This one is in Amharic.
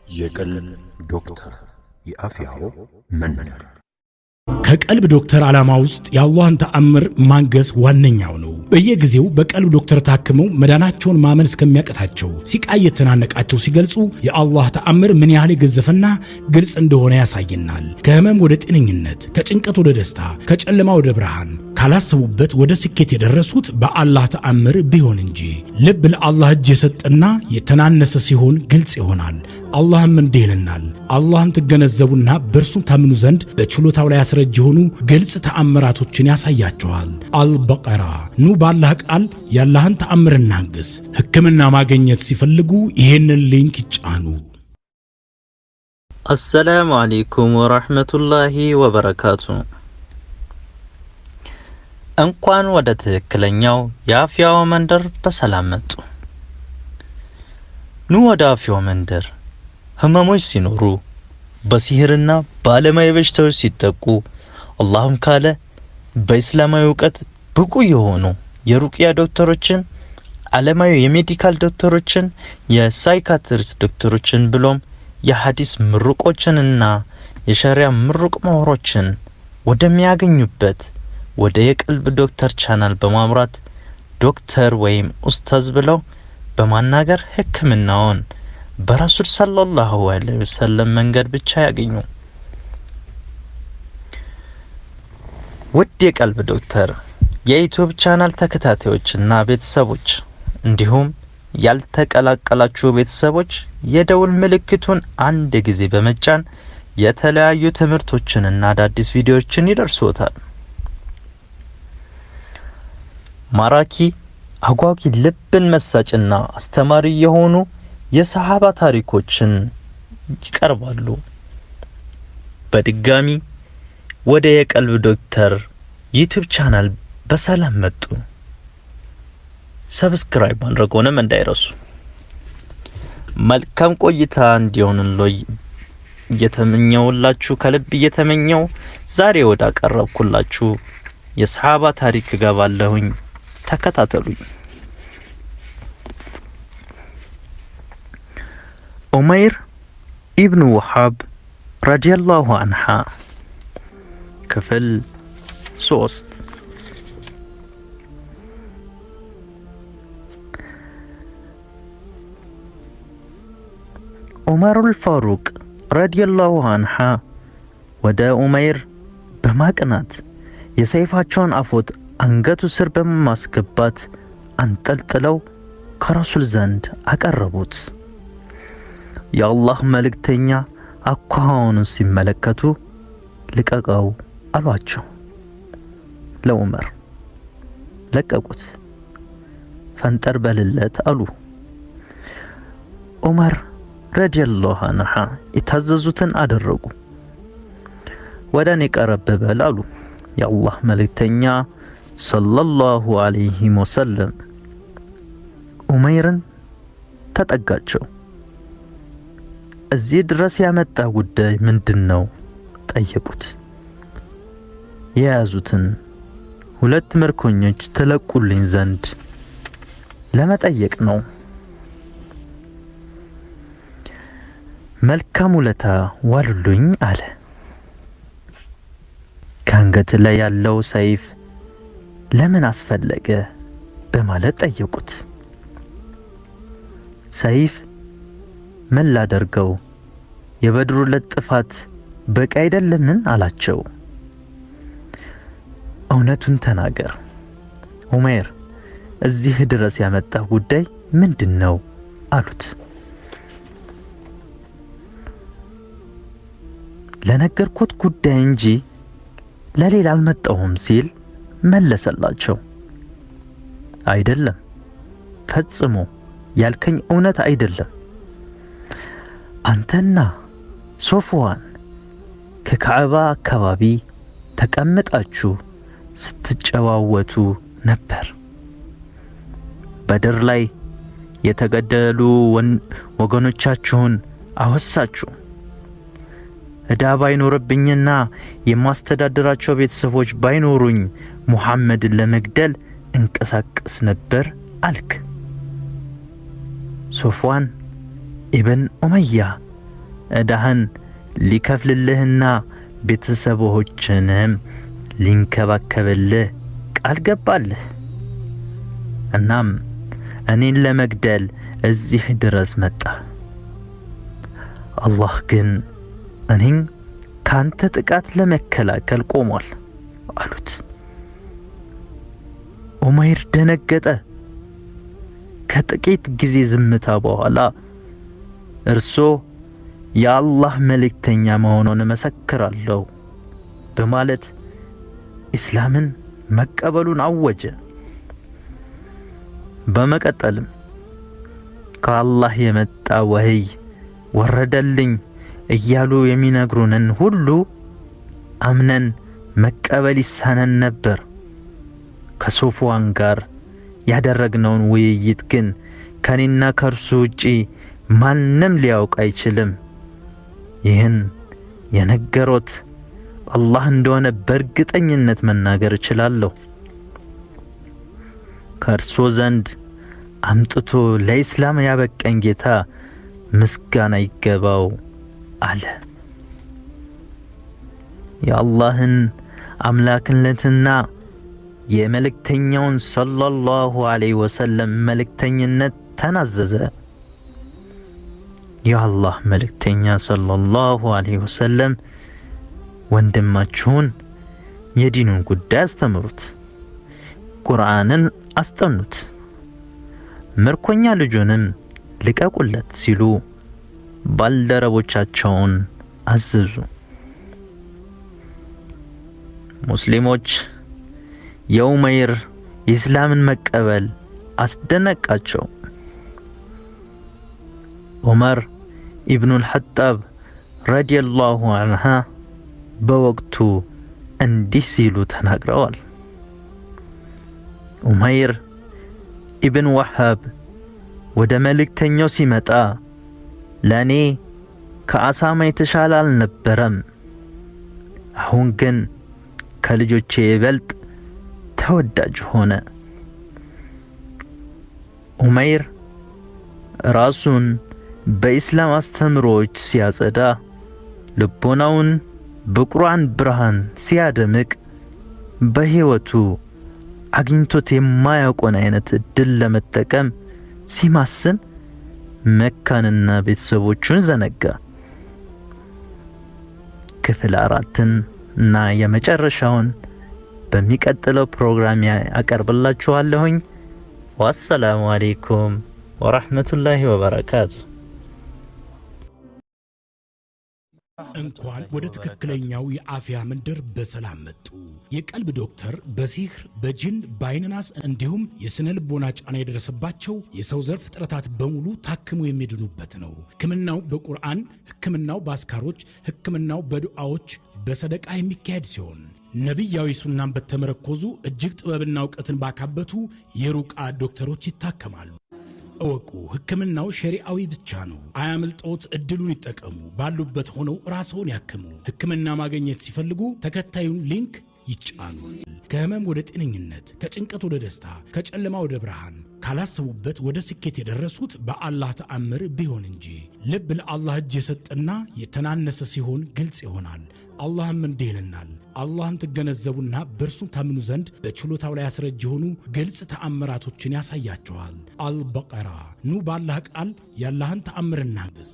የቀልብ ዶክተር የአፍያው መንደር ከቀልብ ዶክተር ዓላማ ውስጥ የአላህን ተአምር ማንገስ ዋነኛው ነው። በየጊዜው በቀልብ ዶክተር ታክመው መዳናቸውን ማመን እስከሚያቀታቸው ሲቃይ የተናነቃቸው ሲገልጹ የአላህ ተአምር ምን ያህል የገዘፈና ግልጽ እንደሆነ ያሳየናል። ከህመም ወደ ጤነኝነት፣ ከጭንቀት ወደ ደስታ፣ ከጨለማ ወደ ብርሃን፣ ካላሰቡበት ወደ ስኬት የደረሱት በአላህ ተአምር ቢሆን እንጂ። ልብ ለአላህ እጅ የሰጠና የተናነሰ ሲሆን ግልጽ ይሆናል። አላህም እንዲህ ይለናል፣ አላህን ትገነዘቡና በእርሱ ታምኑ ዘንድ በችሎታው ላይ ያስረጅ የሆኑ ግልጽ ተአምራቶችን ያሳያቸዋል። አልበቀራ። ኑ ባላህ ቃል ያላህን ተአምር እናግስ። ሕክምና ማግኘት ሲፈልጉ ይሄንን ሊንክ ይጫኑ። አሰላሙ አለይኩም ወራህመቱላሂ ወበረካቱ። እንኳን ወደ ትክክለኛው የአፍያው መንደር በሰላም መጡ። ኑ ወደ አፍያው መንደር ህመሞች ሲኖሩ፣ በሲህርና በዓለማዊ በሽታዎች ሲጠቁ፣ አላህም ካለ በእስላማዊ ዕውቀት ብቁ የሆኑ የሩቅያ ዶክተሮችን፣ ዓለማዊ የሜዲካል ዶክተሮችን፣ የሳይካትሪስት ዶክተሮችን ብሎም የሐዲስ ምሩቆችንና የሸሪዓ ምሩቅ ምሁሮችን ወደሚያገኙበት ወደ የቀልብ ዶክተር ቻናል በማምራት ዶክተር ወይም ኡስታዝ ብለው በማናገር ሕክምናውን በረሱል ሰለላሁ ዐለይሂ ወሰለም መንገድ ብቻ ያገኙ። ውድ የቀልብ ዶክተር የዩቲዩብ ቻናል ተከታታዮችና ቤተሰቦች እንዲሁም ያልተቀላቀላችሁ ቤተሰቦች የደውል ምልክቱን አንድ ጊዜ በመጫን የተለያዩ ትምህርቶችንና አዳዲስ ቪዲዮዎችን ይደርሶታል። ማራኪ፣ አጓጊ፣ ልብን መሳጭና አስተማሪ የሆኑ የሰሃባ ታሪኮችን ይቀርባሉ። በድጋሚ ወደ የቀልብ ዶክተር ዩቲዩብ ቻናል በሰላም መጡ። ሰብስክራይብ ማድረግዎንም እንዳይረሱ። መልካም ቆይታ እንዲሆንልዎ እየተመኘውላችሁ ከልብ እየተመኘው ዛሬ ወደ አቀረብኩላችሁ የሰሃባ ታሪክ ገባለሁኝ። ተከታተሉኝ። ኡመይር ኢብኑ ወሃብ ረዲየላሁ ዐንሃ ክፍል 3። ዑመሩል ፋሩቅ ረዲየላሁ ዐንሃ ወደ ኡመይር በማቅናት የሰይፋቸውን አፎት አንገቱ ስር በማስገባት አንጠልጥለው ከረሱል ዘንድ አቀረቡት። የአላህ መልእክተኛ አኳኋኑን ሲመለከቱ ልቀቀው አሏቸው። ለዑመር ለቀቁት። ፈንጠር በልለት አሉ። ዑመር ረዲየላሁ ዐንሁ የታዘዙትን አደረጉ። ወደ እኔ ቀረብ በል አሉ የአላህ መልእክተኛ ሰለላሁ ዐለይሂ ወሰለም። ኡመይርን ተጠጋቸው። እዚህ ድረስ ያመጣ ጉዳይ ምንድነው? ጠየቁት። የያዙትን 2 ምርኮኞች ተለቁልኝ ዘንድ ለመጠየቅ ነው። መልካም ውለታ ዋሉልኝ አለ። ከአንገት ላይ ያለው ሰይፍ ለምን አስፈለገ በማለት ጠየቁት። ሰይፍ ምን ላደርገው? የበድሩ ለጥፋት በቂ አይደለምን አላቸው። እውነቱን ተናገር ኡመይር፣ እዚህ ድረስ ያመጣ ጉዳይ ምንድነው አሉት። ለነገርኩት ጉዳይ እንጂ ለሌላ አልመጣሁም ሲል መለሰላቸው። አይደለም፣ ፈጽሞ ያልከኝ እውነት አይደለም። አንተና ሶፍዋን ከካዕባ አካባቢ ተቀምጣችሁ ስትጨዋወቱ ነበር። በድር ላይ የተገደሉ ወገኖቻችሁን አወሳችሁ። ዕዳ ባይኖርብኝና የማስተዳደራቸው ቤተሰቦች ባይኖሩኝ ሙሐመድን ለመግደል እንቀሳቀስ ነበር አልክ። ሶፍዋን ኢብን ኡመያ ዕዳህን ሊከፍልልህና ቤተሰቦችንም ሊንከባከብልህ ቃል ገባልህ። እናም እኔን ለመግደል እዚህ ድረስ መጣ። አላህ ግን እኔን ካንተ ጥቃት ለመከላከል ቆሟል አሉት። ዑመይር ደነገጠ። ከጥቂት ጊዜ ዝምታ በኋላ እርሶ የአላህ መልእክተኛ መሆኑን መሰክራለሁ በማለት ኢስላምን መቀበሉን አወጀ። በመቀጠልም ከአላህ የመጣ ወህይ ወረደልኝ እያሉ የሚነግሩንን ሁሉ አምነን መቀበል ይሳነን ነበር። ከሶፍዋን ጋር ያደረግነውን ውይይት ግን ከኔና ከእርሱ ውጪ ማንም ሊያውቅ አይችልም። ይህን የነገሮት አላህ እንደሆነ በእርግጠኝነት መናገር እችላለሁ። ከእርሱ ዘንድ አምጥቶ ለኢስላም ያበቀኝ ጌታ ምስጋና ይገባው አለ። የአላህን አምላክነትና የመልእክተኛውን ሰለላሁ ዐለይሂ ወሰለም መልእክተኝነት ተናዘዘ። የአላህ መልእክተኛ ሰለላሁ ዐለይሂ ወሰለም ወንድማችሁን የዲኑን ጉዳይ አስተምሩት፣ ቁርአንን አስጠኑት፣ ምርኮኛ ልጁንም ልቀቁለት ሲሉ ባልደረቦቻቸውን አዘዙ። ሙስሊሞች የዑመይር የእስላምን መቀበል አስደነቃቸው። ዑመር ኢብኑል ኸጣብ ረዲየላሁ ዐንሁ በወቅቱ እንዲህ ሲሉ ተናግረዋል። ዑመይር ኢብን ወሃብ ወደ መልእክተኛው ሲመጣ ለእኔ ከአሳማ የተሻለ አልነበረም። አሁን ግን ከልጆቼ ይበልጥ ተወዳጅ ሆነ። ዑመይር ራሱን በኢስላም አስተምሮች ሲያጸዳ፣ ልቦናውን በቁርአን ብርሃን ሲያደምቅ፣ በሕይወቱ አግኝቶት የማያውቀውን አይነት እድል ለመጠቀም ሲማስን መካንና ቤተሰቦቹን ዘነጋ። ክፍል 4ን እና የመጨረሻውን በሚቀጥለው ፕሮግራም አቀርብላችኋለሁኝ። ወሰላሙ አለይኩም ወራህመቱላሂ ወበረካቱ። እንኳን ወደ ትክክለኛው የአፍያ መንደር በሰላም መጡ። የቀልብ ዶክተር በሲህር በጅን በአይንናስ እንዲሁም የስነ ልቦና ጫና የደረሰባቸው የሰው ዘር ፍጥረታት በሙሉ ታክሙ የሚድኑበት ነው። ሕክምናው በቁርአን፣ ሕክምናው በአስካሮች፣ ሕክምናው በዱዓዎች በሰደቃ የሚካሄድ ሲሆን ነቢያዊ ሱናን በተመረኮዙ እጅግ ጥበብና እውቀትን ባካበቱ የሩቃ ዶክተሮች ይታከማሉ። እወቁ፣ ሕክምናው ሸሪዓዊ ብቻ ነው። አያምልጦት፣ እድሉን ይጠቀሙ። ባሉበት ሆነው ራስዎን ያክሙ። ሕክምና ማግኘት ሲፈልጉ ተከታዩን ሊንክ ይጫኑ። ከህመም ወደ ጤነኝነት፣ ከጭንቀት ወደ ደስታ፣ ከጨለማ ወደ ብርሃን፣ ካላሰቡበት ወደ ስኬት የደረሱት በአላህ ተአምር ቢሆን እንጂ። ልብ ለአላህ እጅ የሰጠና የተናነሰ ሲሆን ግልጽ ይሆናል። አላህም እንዲህ ይለናል፣ አላህን ትገነዘቡና በእርሱም ታምኑ ዘንድ በችሎታው ላይ ያስረጅ የሆኑ ግልጽ ተአምራቶችን ያሳያቸዋል። አልበቀራ። ኑ በአላህ ቃል የአላህን ተአምር እናግዝ።